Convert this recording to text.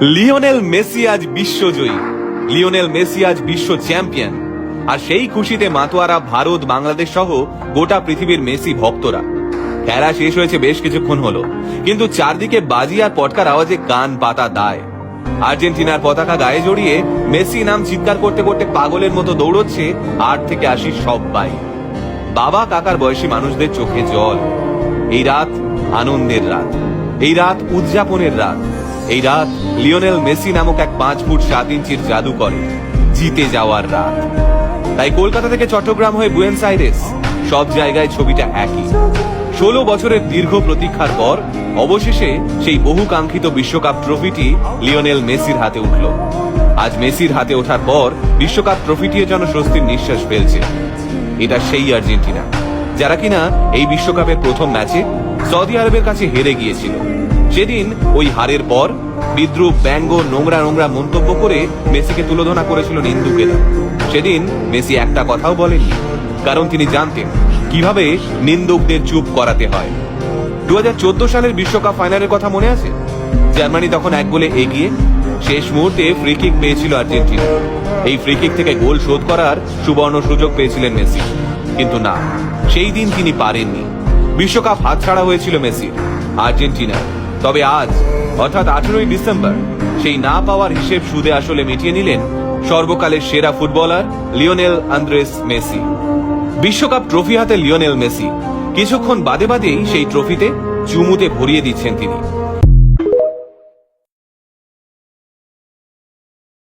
Lionel Messi আজ বিশ্বজয়ী, Lionel Messi আজ বিশ্ব চ্যাম্পিয়ন। আর সেই খুশিতে মাতোয়ারা ভারত, বাংলাদেশ সহ গোটা পৃথিবীর মেসি ভক্তরা। খেলা শেষ হয়েছে বেশ কিছুক্ষণ হলো, কিন্তু চারদিকে বাজি আর পটকার আওয়াজে কান পাতা দায়। আর্জেন্টিনার পতাকা গায়ে জড়িয়ে মেসি নাম চিৎকার করতে করতে পাগলের মতো দৌড়চ্ছে 8 থেকে 80 সবাই। বাবা কাকার বয়সী মানুষদের চোখে জল। এই রাত আনন্দের রাত, এই রাত উদযাপনের রাত, এই রাত লিওনেল মেসি নামক এক 5 ফুট 7 ইঞ্চির জাদুকরে জিতে যাওয়ার রাত। তাই কলকাতা থেকে চট্টগ্রাম হয়ে বুয়েন্স আইরেস, সব জায়গায় ছবিটা একই। 16 বছরের দীর্ঘ প্রতীক্ষার পর অবশেষে সেই বহু কাঙ্ক্ষিত বিশ্বকাপ ট্রফিটি লিওনেল মেসির হাতে উঠল। আজ মেসির হাতে ওঠার পর বিশ্বকাপ ট্রফিটিও যেন স্বস্তির নিঃশ্বাস ফেলছে। এটা সেই আর্জেন্টিনা যারা কিনা এই বিশ্বকাপের প্রথম ম্যাচে সৌদি আরবের কাছে হেরে গিয়েছিল। সেদিন ওই হারের পর বিদ্রুপ, ব্যঙ্গ, নোংরা নোংরা মন্তব্য করে মেসিকে তুলোধনা করেছিল নিন্দুকেরা। সেদিন মেসি একটা কথাও বলেননি, কারণ তিনি জানতেন কিভাবে নিন্দুকদের চুপ করাতে হয়। 2014 সালের বিশ্বকাপ ফাইনালের কথা মনে আছে? জার্মানি তখন 1 গোলে এগিয়ে শেষ মুহূর্তে ফ্রি কিক পেয়েছিল আর্জেন্টিনা। এই ফ্রি কিক থেকে গোল শোধ করার সুবর্ণ সুযোগ পেয়েছিলেন মেসি, কিন্তু না, সেই দিন তিনি পারেননি। বিশ্বকাপ হাতছাড়া হয়েছিল মেসির, আর্জেন্টিনার। তবে আজ অর্থাৎ 18ই ডিসেম্বর সেই না পাওয়ার হিসেব সুদে আসলে মিটিয়ে নিলেন সর্বকালের সেরা ফুটবলার লিওনেল আন্দ্রেস মেসি। বিশ্বকাপ ট্রফি হাতে লিওনেল মেসি কিছুক্ষণ বাদে বাদেই সেই ট্রফিতে চুমুতে ভরিয়ে দিচ্ছেন তিনি।